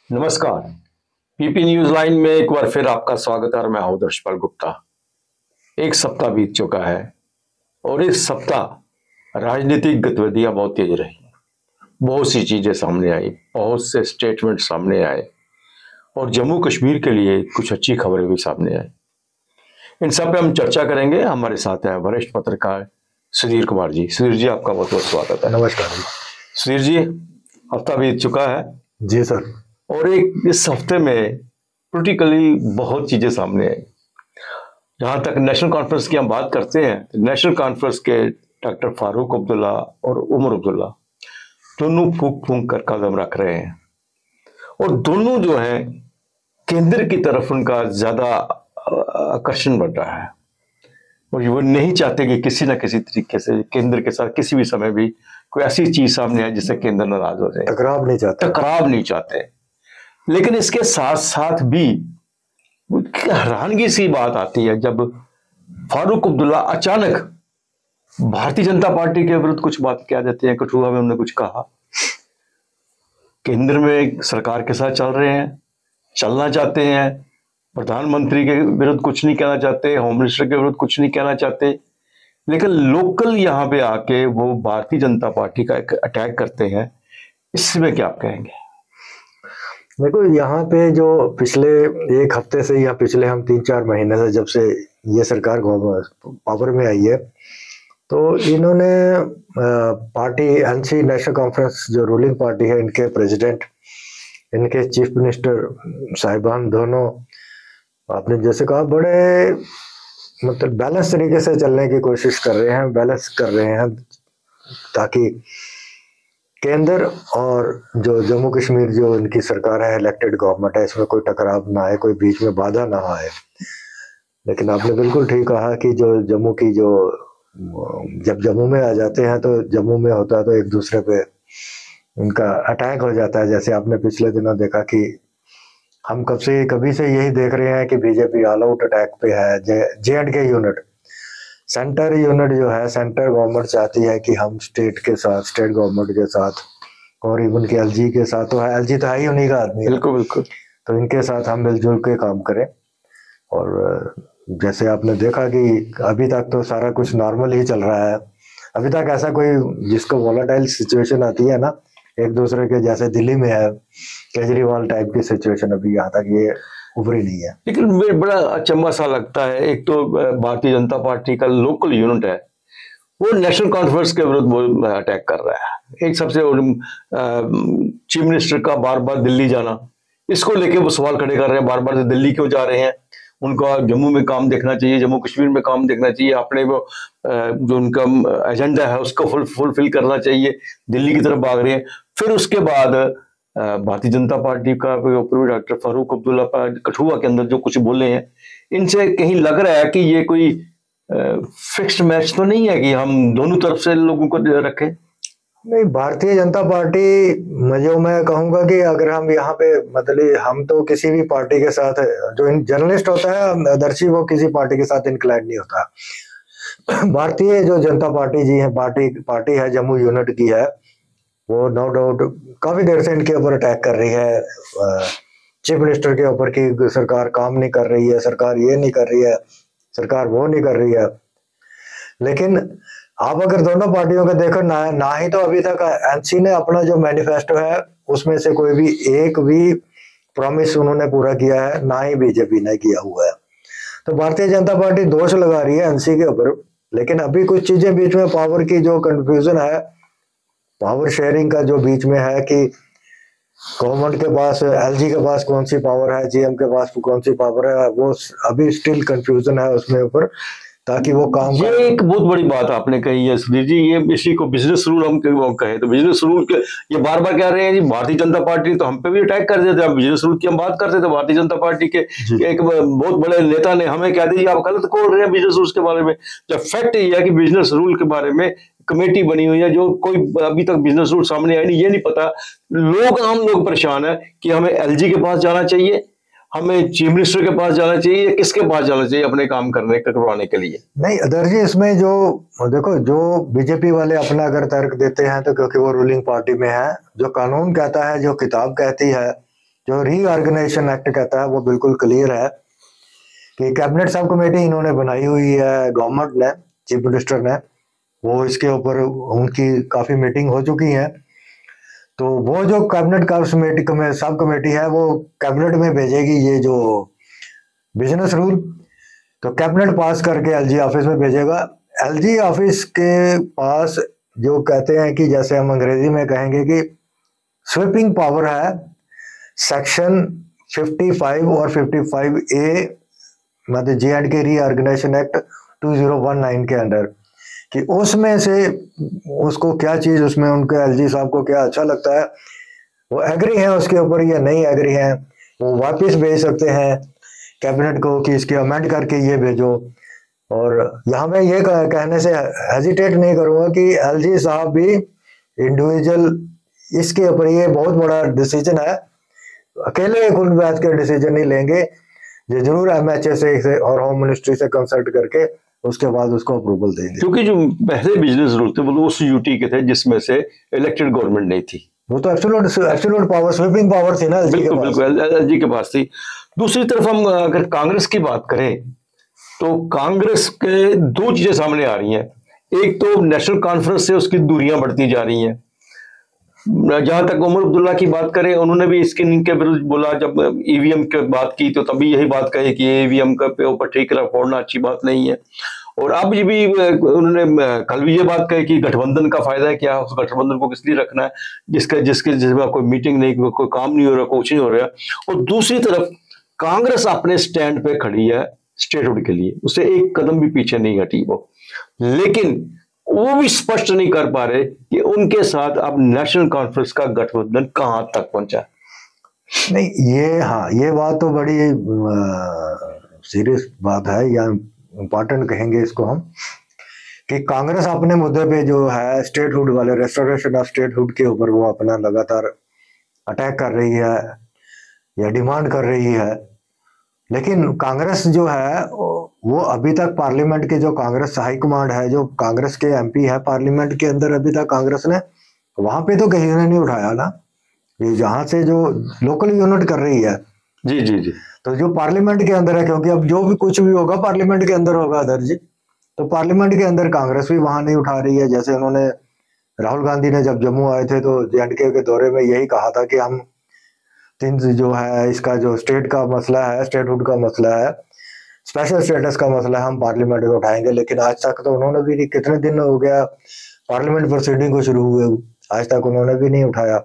नमस्कार। PP news line में एक बार फिर आपका स्वागत है और मैं हूं दर्शपाल गुप्ता। एक सप्ताह बीत चुका है और इस सप्ताह राजनीतिक गतिविधियां बहुत तेज रही। बहुत सी चीजें सामने आई, बहुत से स्टेटमेंट सामने आए और जम्मू कश्मीर के लिए कुछ अच्छी खबरें भी सामने आई। इन सब पे हम चर्चा करेंगे। हमारे साथ हैं वरिष्ठ पत्रकार सुधीर कुमार जी। सुधीर जी, आपका बहुत बहुत स्वागत है। नमस्कार जी। सुधीर जी, हफ्ता बीत चुका है जी सर। और इस हफ्ते में पोलिटिकली बहुत चीजें सामने आई। जहां तक नेशनल कॉन्फ्रेंस की हम बात करते हैं, नेशनल कॉन्फ्रेंस के डॉक्टर फारूक अब्दुल्ला और उमर अब्दुल्ला दोनों फूंक फूंक कर कदम रख रहे हैं और दोनों जो है केंद्र की तरफ उनका ज्यादा आकर्षण बढ़ रहा है और वो नहीं चाहते कि किसी ना किसी तरीके से केंद्र के साथ किसी भी समय भी कोई ऐसी चीज सामने आए जिससे केंद्र नाराज हो जाए। टकराव नहीं चाहते। लेकिन इसके साथ साथ भी हैरानगी सी बात आती है जब फारूक अब्दुल्ला अचानक भारतीय जनता पार्टी के विरुद्ध कुछ बात कह देते हैं। कठुआ में उन्होंने कुछ कहा, केंद्र में सरकार के साथ चल रहे हैं, चलना चाहते हैं, प्रधानमंत्री के विरुद्ध कुछ नहीं कहना चाहते, होम मिनिस्टर के विरुद्ध कुछ नहीं कहना चाहते, लेकिन लोकल यहाँ पे आके वो भारतीय जनता पार्टी का एक अटैक करते हैं। इसमें क्या आप कहेंगे? देखो, यहाँ पे जो पिछले एक हफ्ते से या पिछले हम 3-4 महीने से जब से ये सरकार पावर में आई है, तो इन्होंने पार्टी एनसी नेशनल कॉन्फ्रेंस जो रूलिंग पार्टी है, इनके प्रेसिडेंट, इनके चीफ मिनिस्टर साहिबान दोनों, आपने जैसे कहा, बड़े मतलब बैलेंस तरीके से चलने की कोशिश कर रहे हैं, बैलेंस कर रहे हैं, ताकि केंद्र और जो जम्मू कश्मीर जो इनकी सरकार है, इलेक्टेड गवर्नमेंट है, इसमें कोई टकराव ना आए, कोई बीच में बाधा ना आए। लेकिन आपने बिल्कुल ठीक कहा कि जो जम्मू की जो जब जम्मू में आ जाते हैं तो जम्मू में होता है तो एक दूसरे पे उनका अटैक हो जाता है। जैसे आपने पिछले दिनों देखा कि हम कभी से यही देख रहे हैं कि बीजेपी ऑल आउट अटैक पे है। जे&के यूनिट, सेंटर यूनिट जो है, सेंटर गवर्नमेंट चाहती है कि हम स्टेट के साथ, स्टेट गवर्नमेंट के साथ, और इवन के एलजी के साथ, तो है, एलजी तो है ही उन्हीं का आदमी है। बिल्कुल बिल्कुल। तो इनके साथ हम मिलजुल के काम करें। और जैसे आपने देखा कि अभी तक तो सारा कुछ नॉर्मल ही चल रहा है। अभी तक ऐसा कोई जिसको वोलाटाइल सिचुएशन आती है ना, एक दूसरे के, जैसे दिल्ली में है केजरीवाल टाइप की सिचुएशन, अभी यहाँ तक ये उभरी नहीं है। लेकिन मुझे बड़ा अचंभा सा लगता है, एक तो भारतीय जनता पार्टी का लोकल यूनिट है, वो नेशनल कॉन्फ्रेंस के विरुद्ध अटैक कर रहा है। एक सबसे चीफ मिनिस्टर का बार बार दिल्ली जाना, इसको लेके वो सवाल खड़े कर रहे हैं, बार बार दिल्ली क्यों जा रहे हैं, उनका जम्मू में काम देखना चाहिए, जम्मू कश्मीर में काम देखना चाहिए, अपने वो जो उनका एजेंडा है उसको फुलफिल करना चाहिए, दिल्ली की तरफ भाग रहे हैं। फिर उसके बाद भारतीय जनता पार्टी का डॉक्टर फारूक अब्दुल्ला कठुआ के अंदर जो कुछ बोले हैं, इनसे कहीं लग रहा है कि ये कोई फिक्स्ड मैच तो नहीं है कि हम दोनों तरफ से लोगों को रखें। नहीं, भारतीय जनता पार्टी, जो मैं कहूंगा कि अगर हम यहाँ पे, मतलब हम तो किसी भी पार्टी के साथ, जो जर्नलिस्ट होता है दर्शी, वो किसी पार्टी के साथ इंक्लाइंड नहीं होता। भारतीय जो जनता पार्टी जी है, पार्टी है, जम्मू यूनिट की है, वो नो डाउट काफी देर से इनके ऊपर अटैक कर रही है, चीफ मिनिस्टर के ऊपर, कि सरकार काम नहीं कर रही है, सरकार ये नहीं कर रही है, सरकार वो नहीं कर रही है। लेकिन आप अगर दोनों पार्टियों का देखो ना ही तो अभी तक एनसी ने अपना जो मैनिफेस्टो है उसमें से कोई भी एक भी प्रॉमिस उन्होंने पूरा किया है, ना ही बीजेपी ने किया हुआ है। तो भारतीय जनता पार्टी दोष लगा रही है एनसी के ऊपर। लेकिन अभी कुछ चीजें बीच में, पावर की जो कंफ्यूजन है, पावर शेयरिंग का जो बीच में है, कि गवर्नमेंट के पास, एलजी के पास कौन सी पावर है, जीएम के पास कौन सी पावर है, वो अभी स्टिल कंफ्यूजन है उसमें ऊपर, ताकि वो काम। ये एक बहुत बड़ी बात आपने कही है सुधीर जी। ये इसी को बिजनेस रूल हम कहें तो बिजनेस रूल के ये बार बार कह रहे हैं जी, भारतीय जनता पार्टी तो हम पे भी अटैक कर देते हैं। बिजनेस रूल की हम बात करते थे, भारतीय जनता पार्टी के एक बहुत बड़े नेता ने हमें कह दिया आप गलत बोल रहे हैं बिजनेस रूल के बारे में। जब फैक्ट ये है कि बिजनेस रूल के बारे में कमेटी बनी हुई है, जो कोई अभी तक बिजनेस रूल सामने आए नहीं, ये नहीं पता। आम लोग परेशान है कि हमें एलजी के पास जाना चाहिए, हमें चीफ मिनिस्टर के पास जाना चाहिए, या किसके पास जाना चाहिए अपने काम करवाने के लिए। नहीं अदर जी, इसमें जो देखो, जो बीजेपी वाले अपना अगर तर्क देते हैं तो क्योंकि वो रूलिंग पार्टी में है, जो कानून कहता है, जो किताब कहती है जो रीऑर्गेनाइजेशन एक्ट कहता है वो बिल्कुल क्लियर है कि कैबिनेट सब कमेटी इन्होंने बनाई हुई है, गवर्नमेंट ने, चीफ मिनिस्टर ने, वो इसके ऊपर उनकी काफी मीटिंग हो चुकी है। तो वो जो कैबिनेट का सब कमेटी है वो कैबिनेट में भेजेगी ये जो बिजनेस रूल, तो कैबिनेट पास करके एलजी ऑफिस में भेजेगा। एलजी ऑफिस के पास जो कहते हैं कि जैसे हम अंग्रेजी में कहेंगे कि स्वीपिंग पावर है सेक्शन 55 और 55A मतलब J&K रीऑर्गेनाइजेशन एक्ट 2019 के अंडर, कि उसमें से उसको क्या चीज, उसमें उनके एलजी साहब को क्या अच्छा लगता है, वो एग्री हैं उसके ऊपर या नहीं एग्री हैं, वो वापस भेज सकते हैं कैबिनेट को कि इसके अमेंड करके ये भेजो। और यहाँ मैं ये कहने से हेजिटेट नहीं करूंगा कि एलजी साहब भी इंडिविजुअल इसके ऊपर, ये बहुत बड़ा डिसीजन है, अकेले खुद बैठ के डिसीजन नहीं लेंगे, ये जरूर एमएचए से और होम मिनिस्ट्री से कंसल्ट करके उसके बाद उसको अप्रूवल देंगे। क्योंकि जो पहले बिजनेस रूल थे वो उस यूटी के थे जिसमें से इलेक्टेड गवर्नमेंट नहीं थी, वो तो एब्सोल्यूट पावर, स्वीपिंग पावर थी ना एलजी के पास। बिल्कुल एलजी के पास थी। दूसरी तरफ हम अगर कांग्रेस की बात करें तो कांग्रेस के दो चीजें सामने आ रही हैं। एक तो नेशनल कॉन्फ्रेंस से उसकी दूरियां बढ़ती जा रही हैं। जहां तक उमर अब्दुल्ला की बात करें, उन्होंने भी इसके इनके विरुद्ध बोला, जब ईवीएम की बात की तो तभी यही बात कही कि ईवीएम के ऊपर ठीकरा फोड़ना अच्छी बात नहीं है। और अब ये भी उन्होंने कल भी ये बात कही कि गठबंधन का फायदा है क्या, उस गठबंधन को किस लिए रखना है जिसमें कोई मीटिंग नहीं, कोई काम नहीं हो रहा, कुछ नहीं हो रहा। और दूसरी तरफ कांग्रेस अपने स्टैंड पे खड़ी है स्टेटहुड के लिए, उससे एक कदम भी पीछे नहीं हटी वो, लेकिन वो भी स्पष्ट नहीं कर पा रहे कि उनके साथ अब नेशनल कॉन्फ्रेंस का गठबंधन कहां तक पहुंचा। नहीं ये, हाँ ये बात तो बड़ी सीरियस बात है, या इम्पोर्टेंट कहेंगे इसको हम, कि कांग्रेस अपने मुद्दे पे जो है स्टेटहुड वाले, रेस्टोरेशन ऑफ स्टेटहुड के ऊपर वो अपना लगातार अटैक कर रही है या डिमांड कर रही है। लेकिन कांग्रेस जो है वो अभी तक पार्लियामेंट के, जो कांग्रेस हाई कमांड है, जो कांग्रेस के एमपी है पार्लियामेंट के अंदर, अभी तक कांग्रेस ने वहां पे तो कहीं ने नहीं उठाया ना, ये जहां से जो लोकल यूनिट कर रही है। जी जी जी। तो जो पार्लियामेंट के अंदर है, क्योंकि अब जो भी कुछ भी होगा पार्लियामेंट के अंदर होगा अदर जी, तो पार्लियामेंट के अंदर कांग्रेस भी वहां नहीं उठा रही है। जैसे उन्होंने, राहुल गांधी ने जब जम्मू आए थे तो J&K के दौरे में यही कहा था कि हम जो है इसका जो स्टेट का मसला है, स्टेटहुड का मसला है, स्पेशल स्टेटस का मसला है, हम पार्लियामेंट में उठाएंगे। लेकिन आज तक तो उन्होंने भी नहीं, कितने दिन हो गया पार्लियामेंट प्रोसीडिंग को शुरू हुए, आज तक उन्होंने भी नहीं उठाया।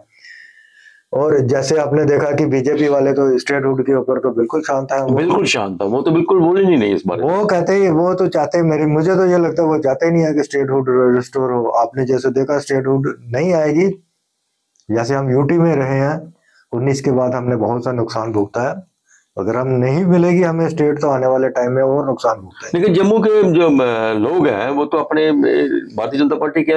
और जैसे आपने देखा कि बीजेपी वाले तो स्टेटहुड के ऊपर तो बिल्कुल शांत है, बिल्कुल शांत था, वो तो बिल्कुल बोले ही नहीं इस बारे में। वो कहते ही, वो तो चाहते, मुझे तो ये लगता है वो चाहते ही नहीं है कि स्टेटहुड रिस्टोर हो। आपने जैसे देखा स्टेटहुड नहीं आएगी, जैसे हम यूटी में रहे हैं 19 के बाद हमने बहुत सा नुकसान भुगता है, अगर हम नहीं मिलेगी हमें स्टेट तो आने वाले टाइम में और नुकसान भुगता है। लेकिन जम्मू के जो लोग हैं वो तो अपने भारतीय जनता पार्टी के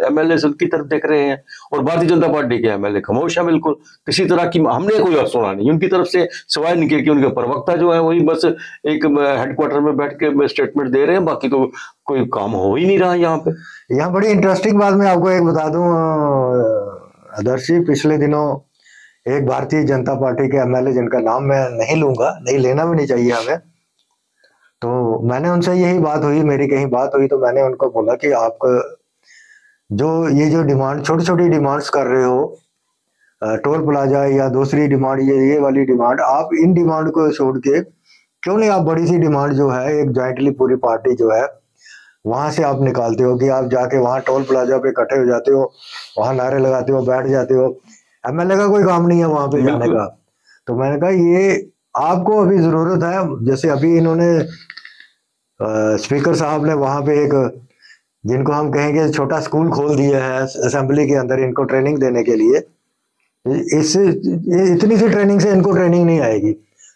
एमएलए की तरफ देख रहे हैं, और भारतीय जनता पार्टी के एमएलए खामोश है, बिल्कुल किसी तरह की हमने कोई सुना नहीं उनकी तरफ से, सिवाय इनके कि उनके प्रवक्ता जो है वही बस एक हेडक्वार्टर में बैठ के स्टेटमेंट दे रहे हैं, बाकी तो कोई काम हो ही नहीं रहा यहाँ पे। यहाँ बड़ी इंटरेस्टिंग बात मैं आपको एक बता दूं आदर्शी, पिछले दिनों एक भारतीय जनता पार्टी के एमएलए, जिनका नाम मैं नहीं लूंगा, नहीं लेना भी नहीं चाहिए हमें, तो मैंने उनसे यही बात हुई, मेरी कहीं बात हुई, तो मैंने उनको बोला कि आप जो ये जो डिमांड, छोटी छोटी डिमांड्स कर रहे हो, टोल प्लाजा या दूसरी डिमांड, ये वाली डिमांड, आप इन डिमांड को छोड़ के क्यों नहीं आप बड़ी सी डिमांड जो है एक जॉइंटली पूरी पार्टी जो है वहां से आप निकालते हो, कि आप जाके वहां टोल प्लाजा पे इकट्ठे हो जाते हो, वहां नारे लगाते हो, बैठ जाते हो, एमएलए का कोई काम नहीं है वहां पे जाने का। तो मैंने कहा ये आपको अभी जरूरत है, जैसे अभी इन्होंने स्पीकर साहब ने वहां पे एक, जिनको हम कहेंगे छोटा स्कूल खोल दिया है असेंबली के अंदर इनको ट्रेनिंग देने के लिए। इतनी सी ट्रेनिंग से इनको ट्रेनिंग नहीं आएगी,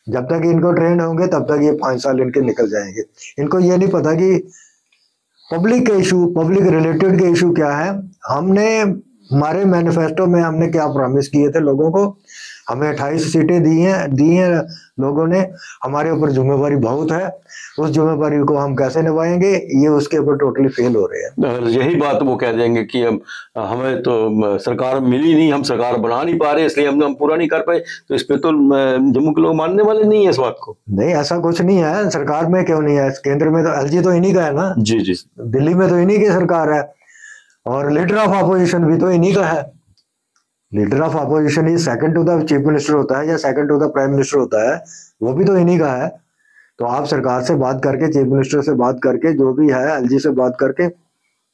जब तक इनको ट्रेंड होंगे तब तक ये 5 साल इनके निकल जाएंगे। इनको ये नहीं पता कि पब्लिक के इशू, पब्लिक रिलेटेड के इशू क्या है। हमने, हमारे मैनिफेस्टो में हमने क्या प्रॉमिस किए थे लोगों को, हमें 28 सीटें दी हैं लोगों ने, हमारे ऊपर जिम्मेवारी बहुत है, उस जिम्मेवारी को हम कैसे निभाएंगे, ये उसके ऊपर टोटली फेल हो रहे हैं। और यही बात वो कह देंगे कि हम हमें तो सरकार मिली नहीं, हम सरकार बना नहीं पा रहे, इसलिए हम पूरा नहीं कर पाए। तो इसमें तो जम्मू के लोग मानने वाले नहीं है इस बात को। नहीं, ऐसा कुछ नहीं है। सरकार में क्यों नहीं है? केंद्र में तो एलजी तो इन्हीं का है ना। जी जी। दिल्ली में तो इन्हीं की सरकार है, और लीडर ऑफ अपोजिशन भी तो इन्हीं का है। लीडर ऑफ अपोजिशन ही second to the chief minister होता है या second to the prime minister होता है, वो भी तो इन्हीं का है। तो आप सरकार से बात करके, चीफ मिनिस्टर से बात करके, जो भी है एलजी से बात करके,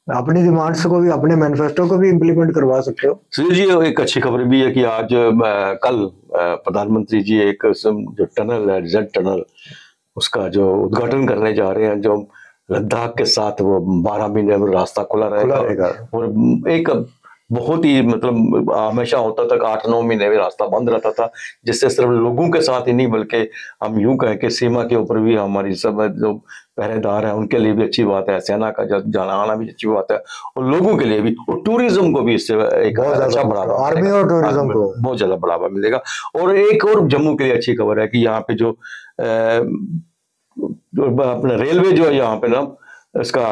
अपनी डिमांड्स को भी, अपने मैनिफेस्टो को भी इम्प्लीमेंट करवा सकते हो। सुनील जी, एक अच्छी खबर भी है कि आज कल प्रधानमंत्री जी एक जो टनल है, जेड टनल, उसका जो उद्घाटन करने जा रहे हैं, जो लद्दाख के साथ वो 12 महीने में रास्ता खुला रहेगा। और एक बहुत ही मतलब हमेशा होता था कि 8-9 महीने में रास्ता बंद रहता था, जिससे सिर्फ लोगों के साथ ही नहीं बल्कि हम यूं कहें कि सीमा के ऊपर भी हमारी सब जो पहरेदार हैं उनके लिए भी अच्छी बात है, सेना का जाना आना भी अच्छी बात है, और लोगों के लिए भी, और टूरिज्म को भी इससे एक अच्छा बढ़ावा, आर्मी और टूरिज्म को बहुत ज्यादा बढ़ावा मिलेगा। और एक और जम्मू के लिए अच्छी खबर है कि यहाँ पे जो अपना रेलवे जो है यहाँ पे ना, इसका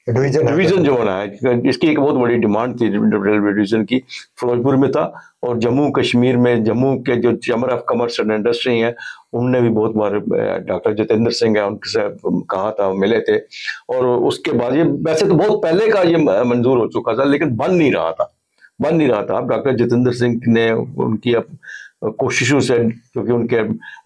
डिवीजन जो बना है, इसकी एक बहुत बड़ी डिमांड थी रेलवे डिवीजन की, फिरोजपुर में था। और जम्मू कश्मीर में जम्मू के जो chamber of commerce and industry है, उनने भी बहुत बार डॉक्टर जितेंद्र सिंह है उनसे कहा था, मिले थे। और उसके बाद ये वैसे तो बहुत पहले का ये मंजूर हो चुका था, लेकिन बन नहीं रहा था। अब डॉक्टर जितेंद्र सिंह ने उनकी कोशिशों से, क्योंकि उनके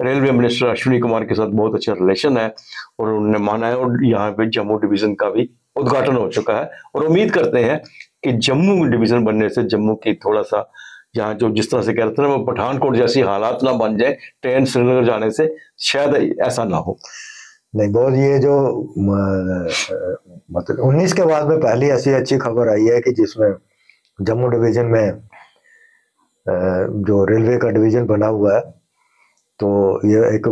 रेलवे मिनिस्टर अश्विनी कुमार के साथ बहुत अच्छा रिलेशन है, और उन्होंने माना है, और यहाँ पे जम्मू डिवीजन का भी उद्घाटन हो चुका है। और उम्मीद करते हैं कि जम्मू डिवीजन बनने से जम्मू की थोड़ा सा, यहाँ जो जिस तरह से कहते हैं वो पठानकोट जैसी हालात ना बन जाए ट्रेन श्रीनगर जाने से, शायद ऐसा ना हो। नहीं, बहुत ये जो मतलब 19 के बाद में पहली ऐसी अच्छी खबर आई है कि जिसमें जम्मू डिवीजन में जो रेलवे का डिवीजन बना हुआ है, तो ये एक,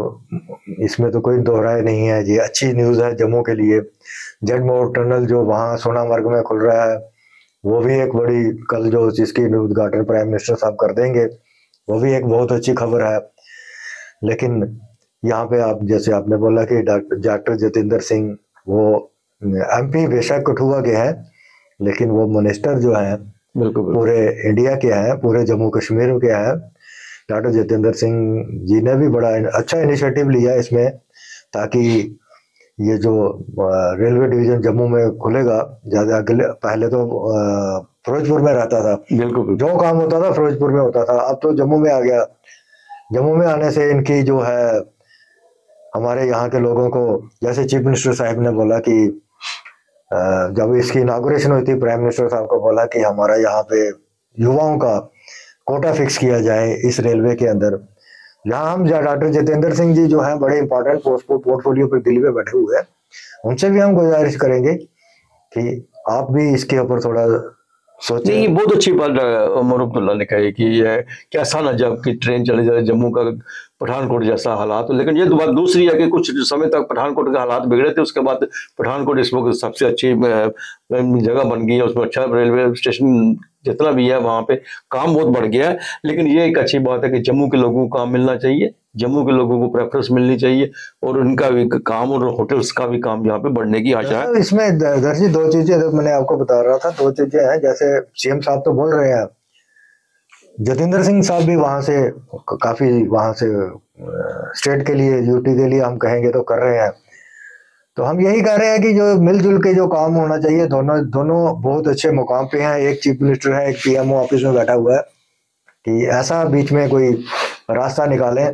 इसमें तो कोई दोहराए नहीं है, ये अच्छी न्यूज़ है जम्मू के लिए। जेड मोड़ टनल जो वहाँ सोनामर्ग में खुल रहा है, वो भी एक बड़ी, कल जो जिसकी उद्घाटन प्राइम मिनिस्टर साहब कर देंगे, वो भी एक बहुत अच्छी खबर है। लेकिन यहाँ पे आप, जैसे आपने बोला कि डॉक्टर जितेंद्र सिंह वो एमपी बेशक कठुआ के हैं, लेकिन वो मिनिस्टर जो हैं पूरे इंडिया के हैं, पूरे जम्मू कश्मीर के हैं। डॉक्टर जितेंद्र सिंह जी ने भी बड़ा अच्छा इनिशिएटिव लिया इसमें, ताकि ये जो रेलवे डिवीजन जम्मू में खुलेगा, ज्यादा पहले तो फिरोजपुर में रहता था, बिल्कुल जो काम होता था फिरोजपुर में होता था, अब तो जम्मू में आ गया। जम्मू में आने से इनकी जो है, हमारे यहाँ के लोगों को, जैसे चीफ मिनिस्टर साहब ने बोला कि जब इसकी इनागुरेशन हुई थी, प्राइम मिनिस्टर साहब को बोला कि हमारा यहाँ पे युवाओं का कोटा फिक्स किया जाए इस रेलवे के अंदर। यहाँ हम डॉक्टर जितेंद्र सिंह जी जो है बड़े इंपॉर्टेंट पोर्टफोलियो पर दिल्ली में बैठे हुए हैं, उनसे भी हम गुजारिश करेंगे कि आप भी इसके ऊपर थोड़ा सोचें। नहीं, ये बहुत अच्छी बात उमर अब्दुल्ला ने कही कि ये कैसा ना जब कि ट्रेन चले जाए जम्मू का पठानकोट जैसा हालात। लेकिन ये तो बात दूसरी है कि कुछ समय तक पठानकोट के हालात बिगड़े थे, उसके बाद पठानकोट इस वक्त सबसे अच्छी जगह बन गई है, उसमें अच्छा रेलवे स्टेशन जितना भी है वहाँ पे काम बहुत बढ़ गया है। लेकिन ये एक अच्छी बात है कि जम्मू के लोगों को काम मिलना चाहिए, जम्मू के लोगों को प्रेफरेंस मिलनी चाहिए, और उनका भी काम और होटल्स का भी काम यहाँ पे बढ़ने की आशा है। इसमें दर्जी दो चीजें मैंने आपको बता रहा था, दो चीजें हैं। जैसे सीएम साहब तो बोल रहे हैं, जतेंद्र सिंह साहब भी वहां से काफी, वहां से स्टेट के लिए, यूटी के लिए हम कहेंगे तो कर रहे हैं। तो हम यही कह रहे हैं कि जो मिलजुल के जो काम होना चाहिए, दोनों बहुत अच्छे मुकाम पे हैं। एक चीफ मिनिस्टर है, एक पीएमओ ऑफिस में बैठा हुआ है, कि ऐसा बीच में कोई रास्ता निकालें।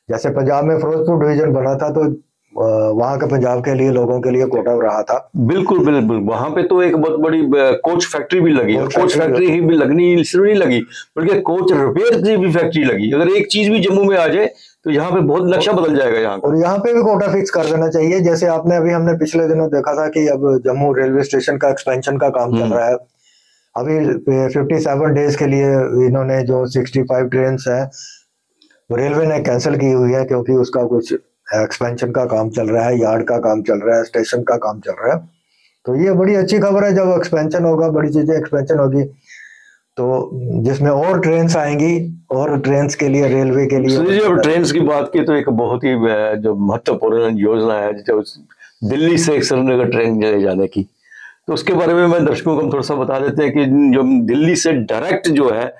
जैसे पंजाब में फिरोजपुर डिवीजन बना था, तो वहां के पंजाब के लिए, लोगों के लिए कोटा रहा था। बिल्कुल बिल्कुल, वहां पे तो एक बहुत बड़ी कोच फैक्ट्री भी लगी, कोच फैक्ट्री ही भी लगनी सिर्फ नहीं लगी, बल्कि कोच रिपेयर की भी फैक्ट्री लगी। अगर एक चीज भी जम्मू में आ जाए तो यहाँ पे बहुत नक्शा बदल जाएगा यहाँ और यहाँ पे भी कोटा फिक्स कर देना चाहिए। जैसे हमने पिछले दिनों देखा था कि अब जम्मू रेलवे स्टेशन का एक्सपेंशन का काम चल रहा है। अभी 57 डेज के लिए इन्होंने जो 65 ट्रेन है रेलवे ने कैंसिल की हुई है, क्योंकि उसका कुछ एक्सपेंशन का काम चल रहा है, यार्ड का काम चल रहा है, स्टेशन का काम चल रहा है। तो ये बड़ी अच्छी खबर है, जब एक्सपेंशन होगा, बड़ी चीजें एक्सपेंशन होगी, तो जिसमें और ट्रेन्स आएंगी, और ट्रेन्स के लिए, रेलवे के लिए। सुनील जी, अब ट्रेन की बात की तो एक बहुत ही जो महत्वपूर्ण योजना है जो दिल्ली से श्रीनगर ट्रेन जाने की, तो उसके बारे में मैं दर्शकों को हम थोड़ा सा बता देते हैं कि जो दिल्ली से डायरेक्ट जो है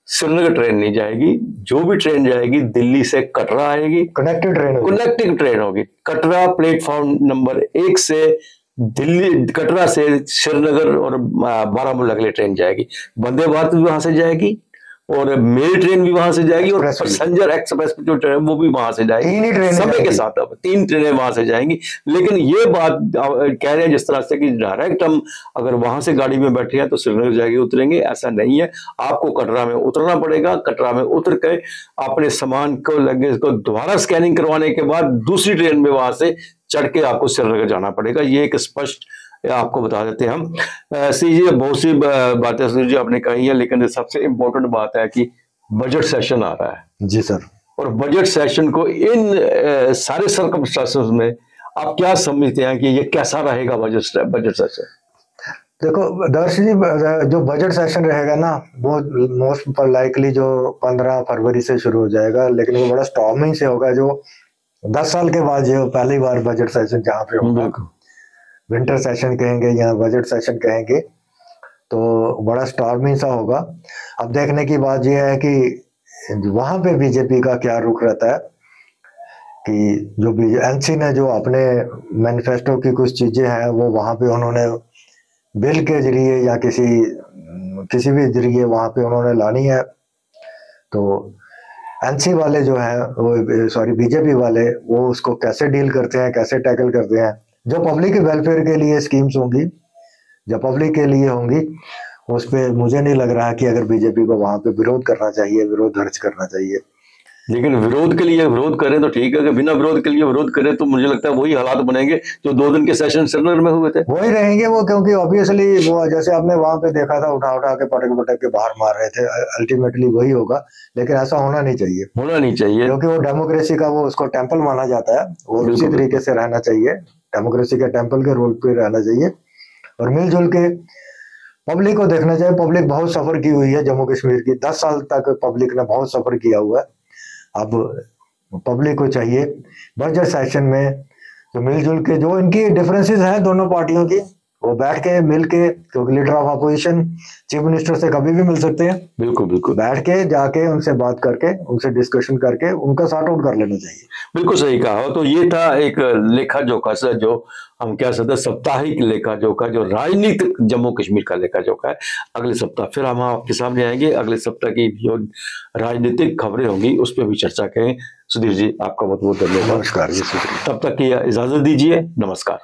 श्रीनगर ट्रेन नहीं जाएगी, जो भी ट्रेन जाएगी दिल्ली से कटरा आएगी, कनेक्टेड ट्रेन होगी। कनेक्टिंग ट्रेन होगी। कटरा प्लेटफॉर्म नंबर 1 से दिल्ली, कटरा से श्रीनगर और बारामूला के लिए ट्रेन जाएगी। वंदे भारत भी वहां से जाएगी और मेल ट्रेन भी वहां से जाएगी और पैसेंजर एक्सप्रेस जो ट्रेन वो भी वहां से जाएगी, समय के साथ। अब 3 ट्रेनें वहां से जाएंगी। लेकिन ये बात कह रहे हैं जिस तरह से कि डायरेक्ट हम अगर वहां से गाड़ी में बैठे हैं तो श्रीनगर जाके उतरेंगे, ऐसा नहीं है। आपको कटरा में उतरना पड़ेगा। कटरा में उतर के अपने सामान को लगेज को दोबारा स्कैनिंग करवाने के बाद दूसरी ट्रेन में वहां से चढ़ के आपको श्रीनगर जाना पड़ेगा। ये एक स्पष्ट आपको बता देते हैं हम। सी जी, बहुत सी बातें सुनील जी आपने कही है, लेकिन सबसे इम्पोर्टेंट बात है कि बजट सेशन आ रहा है। जी सर। और बजट सेशन को इन सारे सर्कमस्टांसेस में आप क्या समझते हैं कि ये कैसा रहेगा बजट सेशन? देखो दर्श जी, जो बजट सेशन रहेगा ना वो मोस्ट लाइकली जो 15 फरवरी से शुरू हो जाएगा, लेकिन वो बड़ा स्टॉर्मिंग से होगा। जो 10 साल के बाद जो पहली बार बजट सेशन जहाँ पे होगा, विंटर सेशन कहेंगे या बजट सेशन कहेंगे, तो बड़ा स्टॉर्मिंग सा होगा। अब देखने की बात यह है कि वहां पे बीजेपी का क्या रुख रहता है कि जो एनसी ने जो अपने मैनिफेस्टो की कुछ चीजें हैं वो वहां पे उन्होंने बिल के जरिए या किसी भी जरिए वहां पे उन्होंने लानी है। तो एनसी वाले जो है वो, सॉरी बीजेपी वाले, वो उसको कैसे डील करते हैं, कैसे टैकल करते हैं। जो पब्लिक के वेलफेयर के लिए स्कीम्स होंगी, जो पब्लिक के लिए होंगी, उस पर मुझे नहीं लग रहा कि अगर बीजेपी को वहां पे विरोध करना चाहिए, विरोध दर्ज करना चाहिए। लेकिन विरोध के लिए विरोध करें तो ठीक है, अगर बिना विरोध के लिए विरोध करें तो मुझे लगता है वही हालात बनेंगे जो 2 दिन के सेशन श्रीनगर में हुए थे, वही रहेंगे वो। क्योंकि ऑब्वियसली वो जैसे आपने वहां पे देखा था, उठा उठा के पटक के बाहर मार रहे थे, अल्टीमेटली वही होगा। लेकिन ऐसा होना नहीं चाहिए, होना नहीं चाहिए, क्योंकि वो डेमोक्रेसी का वो उसको टेम्पल माना जाता है और उसी तरीके से रहना चाहिए। डेमोक्रेसी के टेम्पल के रोल पे रहना चाहिए और मिलजुल के पब्लिक को देखना चाहिए। पब्लिक बहुत सफर की हुई है जम्मू कश्मीर की, 10 साल तक पब्लिक ने बहुत सफर किया हुआ है। अब पब्लिक को चाहिए बजट सेशन में तो मिलजुल के, जो इनकी डिफरेंसेस हैं दोनों पार्टियों की, वो बैठ के मिल के, क्योंकि leader of opposition chief minister से कभी भी मिल सकते हैं। बिल्कुल बिल्कुल, बैठ के जाके उनसे बात करके, उनसे डिस्कशन करके उनका सॉर्ट आउट कर लेना चाहिए। बिल्कुल सही कहा। तो ये था एक लेखा जोखा सा, जो हम कह सकते हैं साप्ताहिक लेखा जोखा, जो राजनीतिक जम्मू कश्मीर का लेखा जोखा है। अगले सप्ताह फिर हम आपके सामने आएंगे, अगले सप्ताह की जो राजनीतिक खबरें होंगी उस पर भी चर्चा करें। सुधीर जी, आपका बहुत बहुत धन्यवाद। नमस्कार जी। तब तक की इजाजत दीजिए, नमस्कार।